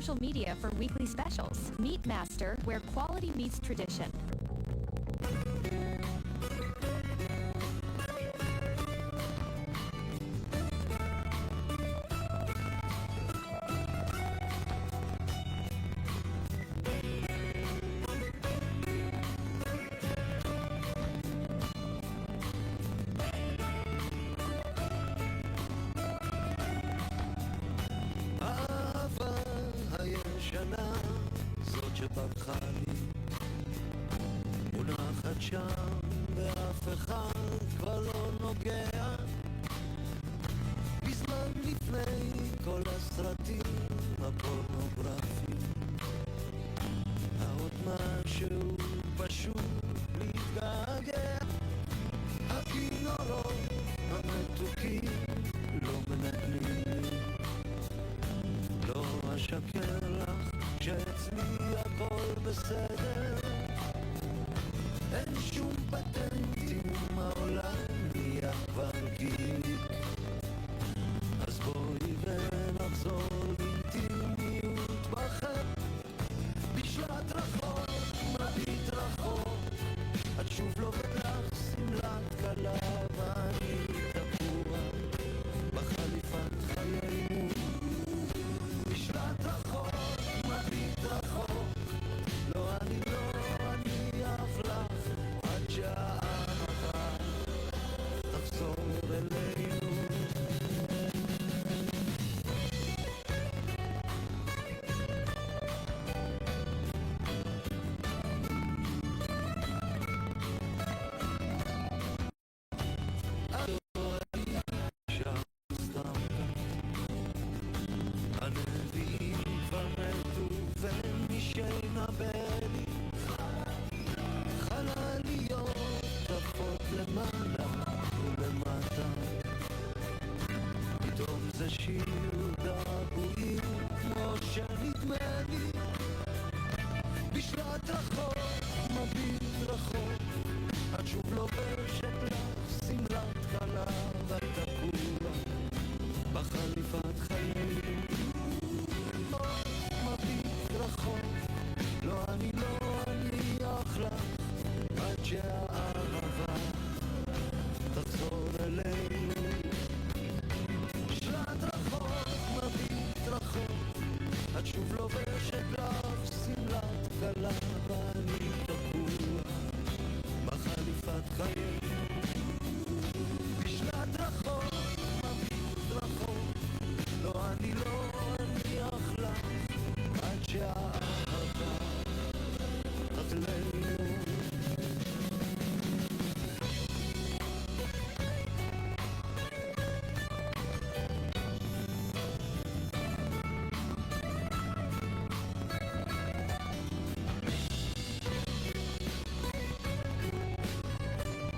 social media for weekly specials. Meet Master, where quality meets tradition. שפתחה לי מונחת שם ואף אחד כבר לא נוגע בזמן לפני כל הסרטים הפורנוגרפיים עוד משהו פשוט להתגעגע הכינורות המתוקים לא מנגנים לי לא אשקר לך שאצלי הכל בסדר אין שום פטנטים העולם נהיה כבר גיק אז בואי ונחזור לאינטימיות בחר בשלט רחוק, מביט רחוק את שוב לובד לך שמלת כלה ואני תקוע בחליפת חיינו בשלט רחוק רחוק לא אני אף לך עד שהאהבה תחזור אלינו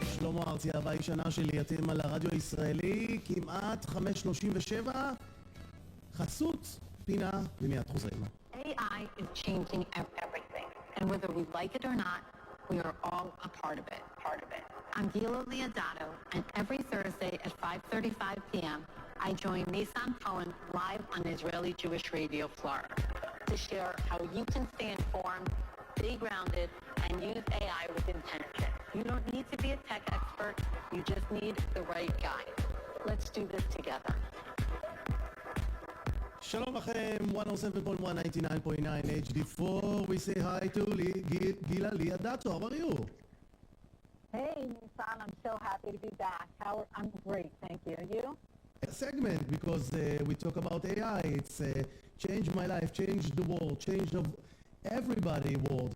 שלמה ארצי, אהבה ישנה שלי, אתם על הרדיו הישראלי, כמעט 5:37, חסות, פינה, ומיד חוזרים. AI is changing everything, and whether we like it or not, we are all a part of it. I'm Gila Leodato, and every Thursday at 5:35 p.m., I join Nissan Cohen live on Israeli Jewish Radio Florida to share how you can stay informed, stay grounded, and use AI with intention. You don't need to be a tech expert, you just need the right guide. Let's do this together. שלום לכם, 107.199.9 HD4. We say hi to Gila Leodato. How are you? Hey, Nissan, I'm so happy to be back. I'm great, thank you. You? A segment, because we talk about AI. It's changed my life, changed the world, changed everybody's world.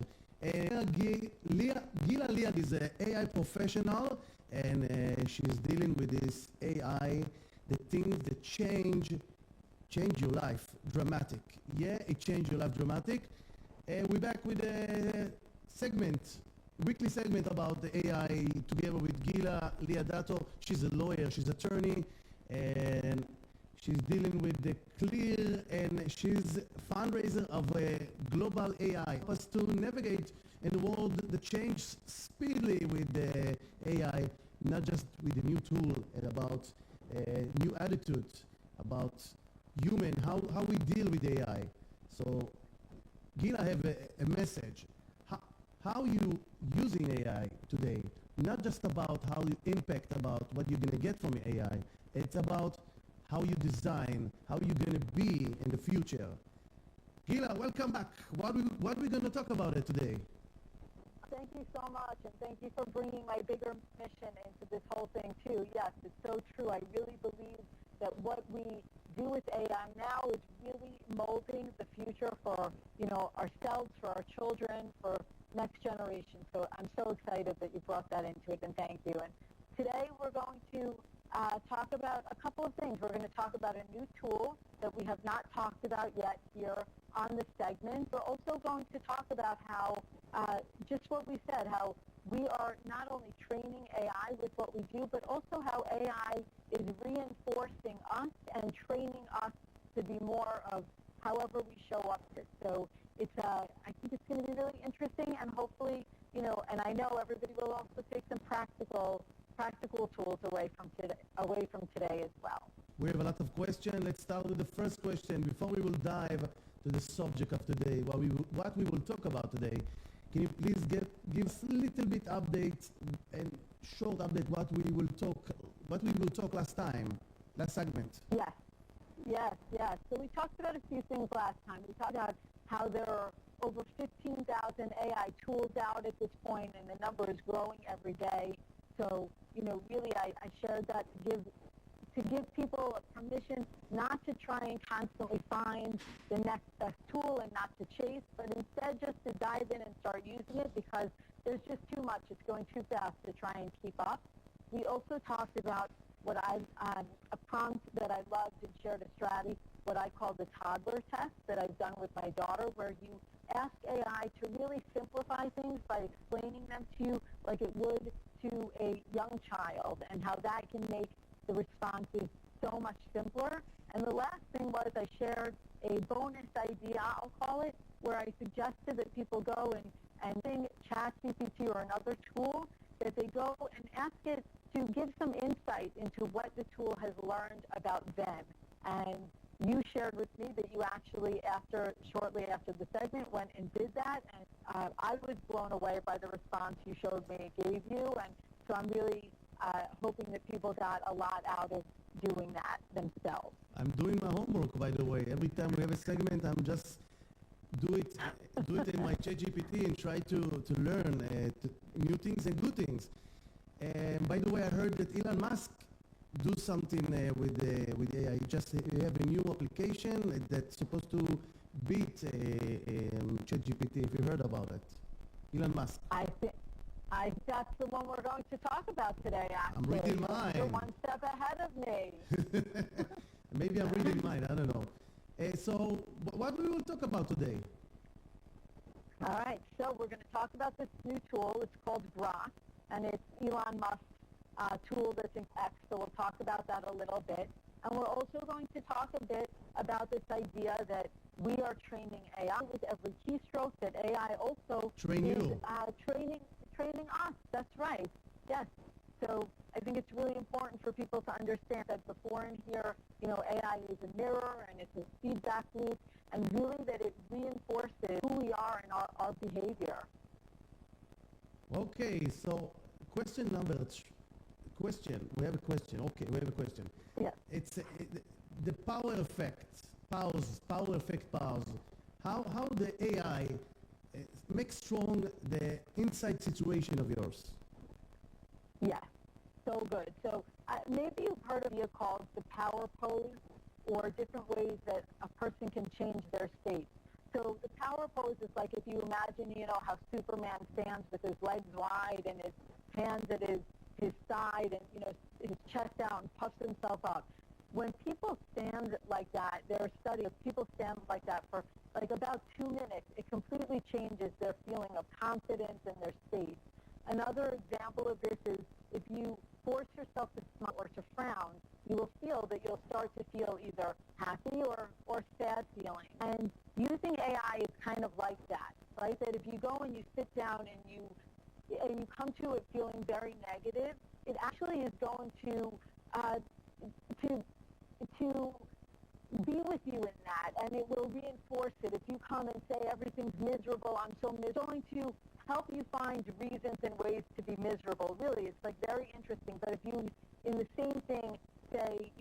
Gila Leod is an AI professional, and she's dealing with this AI, the things that change your life dramatic. Yeah, it changed your life dramatic. We're back with a segment, weekly segment about the AI, together with Gila Leodato. She's a lawyer, she's an attorney, and she's dealing with the clear, and she's fundraiser of a global AI. Us to navigate in the world that changes speedily with the AI, not just with the new tool, and about new attitude, about human, how we deal with AI. So, Gila have a message. How you using AI today? Not just about how you impact about what you're going to get from AI. It's about how you design, how you're going to be in the future. Gila, welcome back. What we going to talk about it today? Thank you so much, and thank you for bringing my bigger mission into this whole thing too. Yes, it's so true. I really believe that what we do with AI now is really molding the future for, ourselves, for our children, for next generation. So I'm so excited that you brought that into it, and thank you. And today we're going to talk about a couple of things. We're going to talk about a new tool that we have not talked about yet here on the segment. We're also going to talk about how, just what we said, how we are not only training AI with what we do, but also how AI is reinforcing us and training us to be more of however we show up here. So I think it's going to be really interesting, and hopefully, and I know everybody will also take some practical tools away from today as well. We have a lot of questions. Let's start with the first question before we will dive to the subject of today. What we will talk about today. Can you please give us a little bit update and short update what we will talk last segment? Yes. So we talked about a few things last time. We talked about how there are over 15,000 AI tools out at this point, and the number is growing every day. So, really I shared that to give people a permission not to try and constantly find the next best tool and not to chase, but instead just to dive in and start using it, because there's just too much. It's going too fast to try and keep up. We also talked about what a prompt that I loved and shared a strategy, what I call the toddler test that I've done with my daughter, where you ask AI to really simplify things by explaining them to you like it would to a young child, and how that can make the responses so much simpler. And the last thing was I shared a bonus idea, I'll call it, where I suggested that people go and think ChatGPT or another tool, that they go and ask it to give some insight into what the tool has learned about them. And you shared with me that you actually, shortly after the segment, went and did that, and I was blown away by the response you showed me it gave you, and so I'm really hoping that people got a lot out of doing that themselves. I'm doing my homework, by the way. Every time we have a segment, I'm just do it in my ChatGPT and try to learn new things and good things. And by the way, I heard that Elon Musk do something with AI. You have a new application that's supposed to beat ChatGPT. If you heard about it, Elon Musk. I think that's the one we're going to talk about today. Actually, I'm reading mine. You're one step ahead of me. Maybe I'm reading mine. I don't know. So, what we will talk about today? All right. So we're going to talk about this new tool. It's called Grok, and it's Elon Musk's tool that's in X, so we'll talk about that a little bit. And we're also going to talk a bit about this idea that we are training AI with every keystroke, that AI also is training us. That's right. Yes. So I think it's really important for people to understand that before in here, AI is a mirror and it's a feedback loop, and really that it reinforces who we are and our behavior. Okay, so question. We have a question. Okay, we have a question. Yes. It's the power effect. Powers. How the AI makes strong the inside situation of yours. Yes. So good. So maybe you've heard of it called the power pose, or different ways that a person can change their state. So the power pose is like if you imagine, how Superman stands with his legs wide and his hands at his side and, his chest out and puffs himself up. When people stand like that, there are studies of people stand like that for like about 2 minutes. It completely changes their feeling of confidence and their state. Another example of this is if you force yourself to smile or to frown, you will feel that you'll start to feel either happy or sad feeling. And using AI is kind of like that, right? That if you go and you sit down and you come to it feeling very negative, it actually is going to be with you in that, and it will reinforce it. If you come and say everything's miserable, I'm so miserable, it's going to help you find reasons and ways to be miserable. Really, it's like very interesting. But if you, in the same thing, say,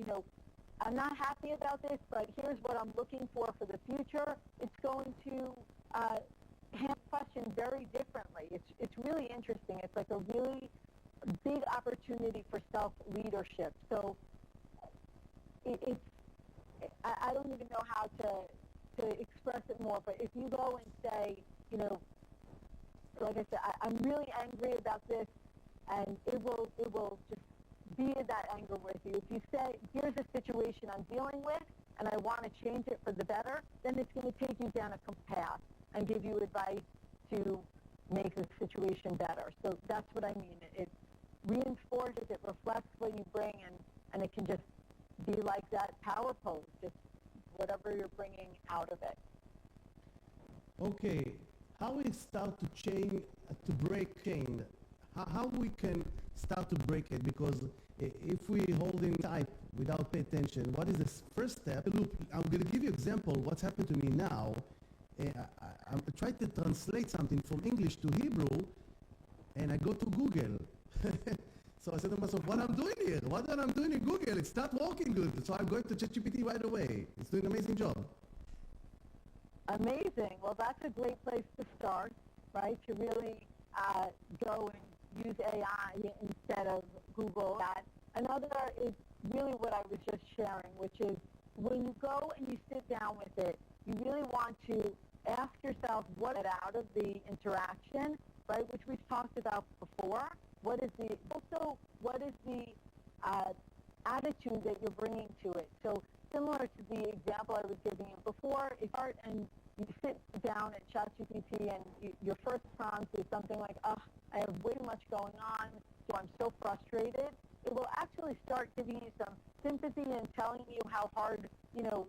I'm not happy about this, but here's what I'm looking for the future, it's going to handle the question very differently. It's really interesting. It's like a really big opportunity for self-leadership. So I don't even know how to express it more, but if you go and say, like I said, I'm really angry about this, and it will just be that anger with you. If you say, here's a situation I'm dealing with, and I want to change it for the better, then it's going to take you down a path and give you advice to make the situation better. So that's what I mean. It reinforces, it reflects what you bring, and it can just be like that power pose, just whatever you're bringing out of it. Okay, how we start to change, to break chain? How we can start to break it? Because if we hold in type without pay attention, what is the first step? Look, I'm going to give you an example. What's happened to me now? I'm trying to translate something from English to Hebrew, and I go to Google. So I said to myself, what I'm doing here? What am I doing in Google? It's not working good. So I'm going to ChatGPT right away. It's doing an amazing job. Amazing. Well, that's a great place to start, right? To really go and use AI instead of Google. That. Another is really what I was just sharing, which is when you go and you sit down with it, you really want to ask yourself what is out of the interaction, right, which we've talked about before. What is the attitude that you're bringing to it? So similar to the example I was giving you before, if you start and you sit down at ChatGPT and your first prompt is something like, I have way too much going on, so I'm so frustrated, it will actually start giving you some sympathy and telling you how hard,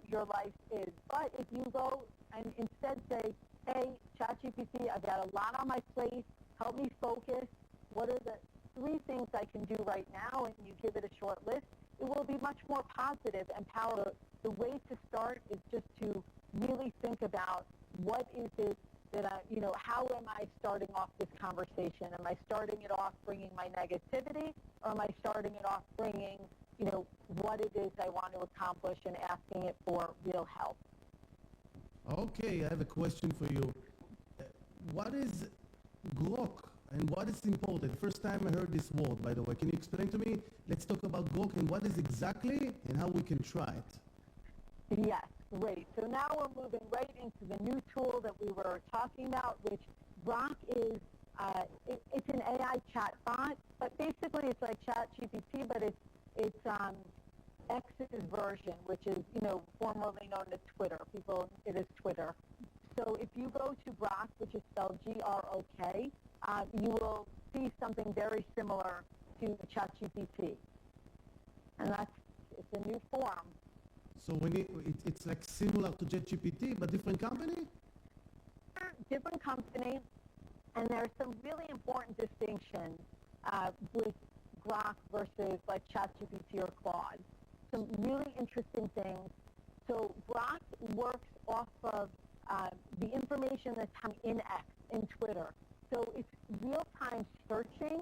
your life is. But if you go and instead say, hey, ChatGPT, I've got a lot on my plate, help me focus, what are the 3 things I can do right now, and you give it a short list, it will be much more positive and powerful. The way to start is just to really think about what is it that how am I starting off this conversation? Am I starting it off bringing my negativity, or am I starting it off bringing, what it is I want to accomplish and asking it for real help? Okay, I have a question for you. What is Grok and what is important? First time I heard this word, by the way. Can you explain to me? Let's talk about Grok and what is exactly and how we can try it. Yes, great. So now we're moving right into the new tool that we were talking about, which Grok is. It's an AI chatbot, but basically it's like ChatGPT, but it's X's version, which is formerly known as Twitter. It is Twitter. So if you go to Grok, which is spelled Grok, you will see something very similar to ChatGPT, and it's a new form. So it's like similar to ChatGPT, but different company? Different company, and there are some really important distinctions with Grok versus like ChatGPT or Claude. Some really interesting things. So Grok works off of the information that's coming in X, in Twitter. So it's real-time searching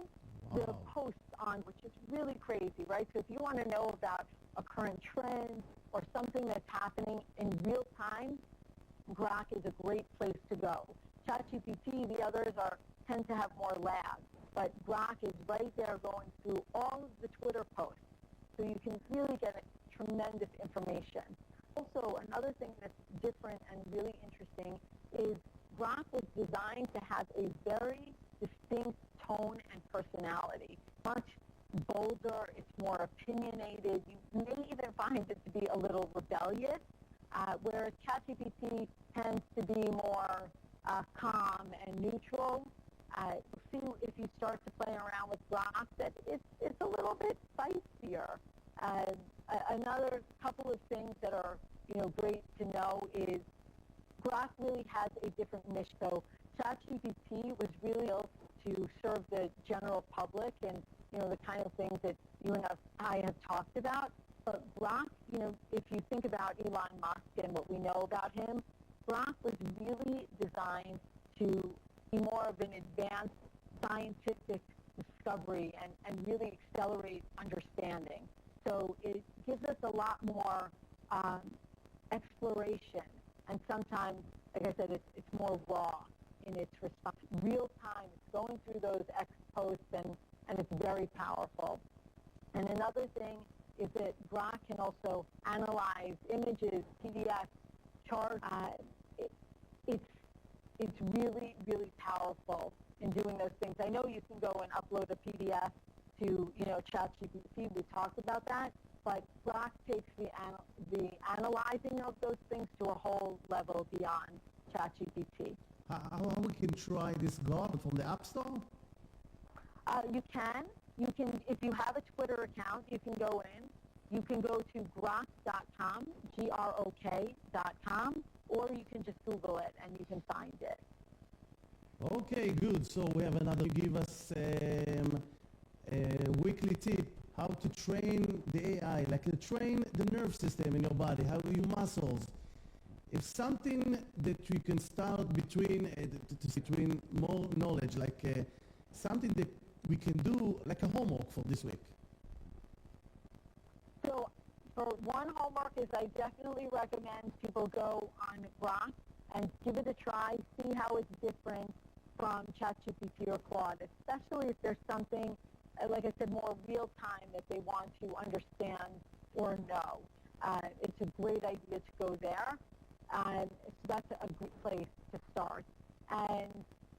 the posts on, which is really crazy, right? So if you want to know about a current trend or something that's happening in real time, Grok is a great place to go. ChatGPT, the others tend to have more labs, but Grok is right there going through all of the Twitter posts. So you can really get tremendous information. Also, another thing that's different and really interesting is Grok was designed to have a very distinct tone and personality. Much bolder, it's more opinionated. You may even find it to be a little rebellious, whereas ChatGPT tends to be more calm and neutral. See if you start to play around with Grok that it's a little bit spicier. Another couple of things that are great to know is Grok really has a different niche. So ChatGPT was really built to serve the general public and the kind of things that you and I have talked about. But Grok, if you think about Elon Musk and what we know about him, Grok was really designed to be more of an advanced scientific discovery and really accelerate understanding. So it gives us a lot more exploration, and sometimes, like I said, it's more raw in its response. Real time, it's going through those ex posts, and it's very powerful. And another thing is that Grok can also analyze images, PDFs, charts. It's really, really powerful in doing those things. I know you can go and upload a PDF to, ChatGPT. We talked about that. But Grok takes the analyzing of those things to a whole level beyond ChatGPT. How we can try this God from the App Store? You can, if you have a Twitter account, you can go in. You can go to grok.com, grok.com, or you can just Google it and you can find it. Okay, good. So we have another. Give us a weekly tip how to train the AI, like to train the nerve system in your body, how your muscles. If something that you can start between more knowledge, like something that we can do, like a homework for this week. So for one homework is I definitely recommend people go on Grok and give it a try, see how it's different from ChatGPT or Claude, especially if there's something, like I said, more real time that they want to understand or know. It's a great idea to go there. So that's a great place to start. And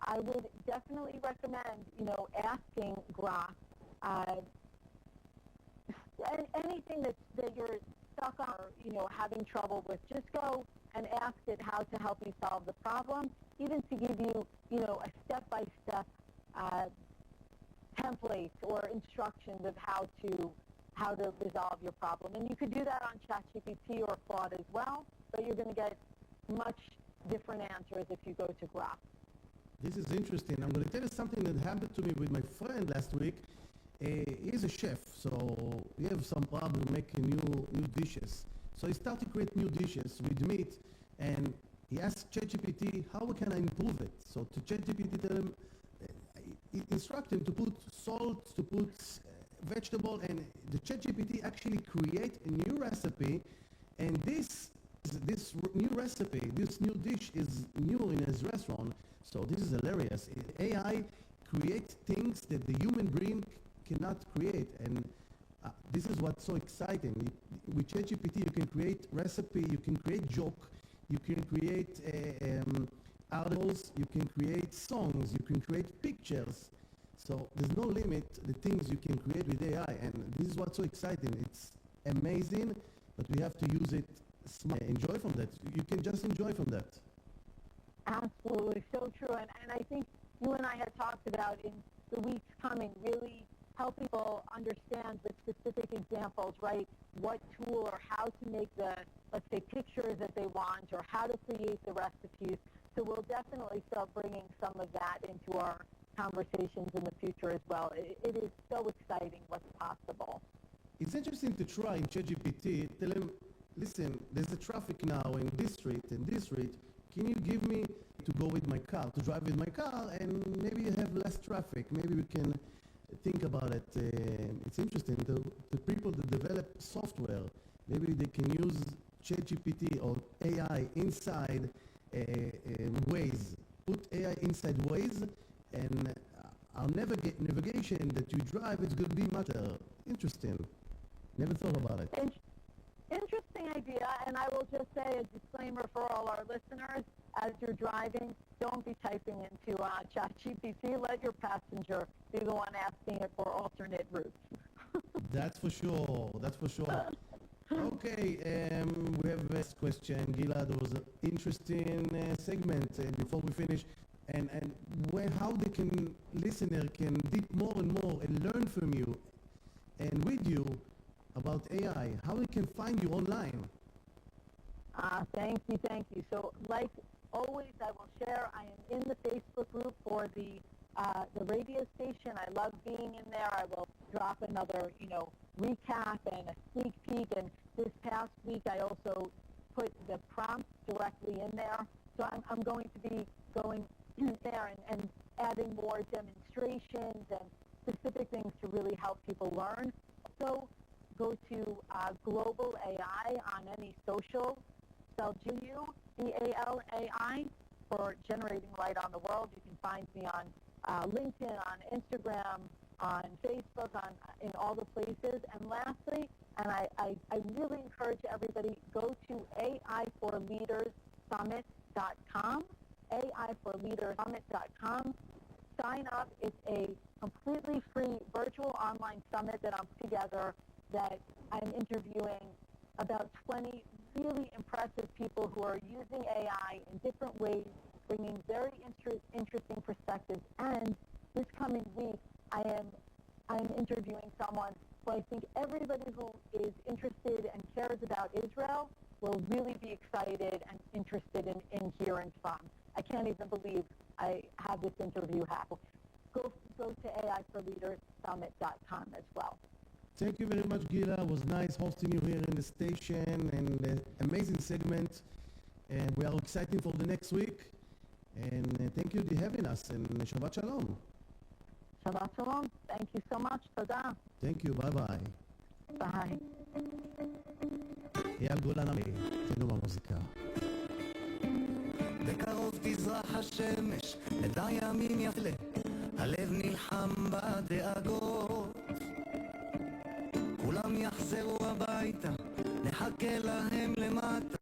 I would definitely recommend, asking Grok anything that you're stuck on or, having trouble with. Just go and ask it how to help you solve the problem, even to give you, a step-by-step template or instructions of how to resolve your problem. And you could do that on ChatGPT or Claude as well, but you're going to get much different answers if you go to Grok. This is interesting. I'm going to tell you something that happened to me with my friend last week. He's a chef, so he have some problem making new dishes. So he started to create new dishes with meat, and he asked ChatGPT, how can I improve it? So to ChatGPT tell him, instruct him to put salt, to put vegetable, and the ChatGPT actually create a new recipe, and this new recipe, this new dish is new in his restaurant. So this is hilarious. AI create things that the human brain cannot create, and this is what's so exciting. With ChatGPT, you can create recipe, you can create joke, you can create articles, you can create songs, you can create pictures. So there's no limit the things you can create with AI, and this is what's so exciting. It's amazing, but we have to use it smart. Enjoy from that. You can just enjoy from that. Absolutely, so true. And I think you and I had talked about in the weeks coming, really help people understand the specific examples, right? What tool or how to make the, let's say, pictures that they want, or how to create the recipes. So we'll definitely start bringing some of that into our conversations in the future as well. It is so exciting what's possible. It's interesting to try in ChatGPT, tell him, listen, there's a traffic now in this street, can you give me to go with my car, to drive with my car, and maybe you have less traffic, maybe we can think about it. It's interesting, the people that develop software, maybe they can use ChatGPT or AI inside Waze, put AI inside Waze, and our navigation that you drive is going to be much interesting. Never thought about it. Interesting idea, and I will just say a disclaimer for all our listeners: as you're driving, don't be typing into ChatGPT. Let your passenger be the one asking it for alternate routes. That's for sure. That's for sure. Okay, we have this question, Gilad. There was an interesting segment before we finish, and how they can listener can deep more and more and learn from you and with you about AI, how we can find you online. Thank you. So, like always, I will share. I am in the Facebook group for the radio station. I love being in there. I will drop another, recap and a sneak peek. And this past week, I also put the prompts directly in there. So I'm going to be going there and adding more demonstrations and specific things to really help people learn. So go to Global AI on any social, spelled GUBALAI, for Generating Light on the World. You can find me on LinkedIn, on Instagram, on Facebook, in all the places. And lastly, and I really encourage everybody, go to AIforleaderssummit.com, AIforleaderssummit.com. Sign up. It's a completely free virtual online summit that I'm putting together, that I'm interviewing about 20 really impressive people who are using AI in different ways, bringing very interesting perspectives. And this coming week, I'm interviewing someone who I think everybody who is interested and cares about Israel will really be excited and interested in hearing from. I can't even believe I had this interview happen. Go to AIforleaderssummit.com as well. Thank you very much, Gila. It was nice hosting you here in the station, and amazing segment. And we are excited for the next week. And thank you for having us, and Shabbat Shalom. Shabbat Shalom. Thank you so much. Toda. Thank you. Bye-bye. Bye. אייל גולן, אצלנו במוזיקה. בקרוב תזרח השמש, נדע ימים יפלה, הלב נלחם בדאגות. כולם יחזרו הביתה, נחכה להם למטה.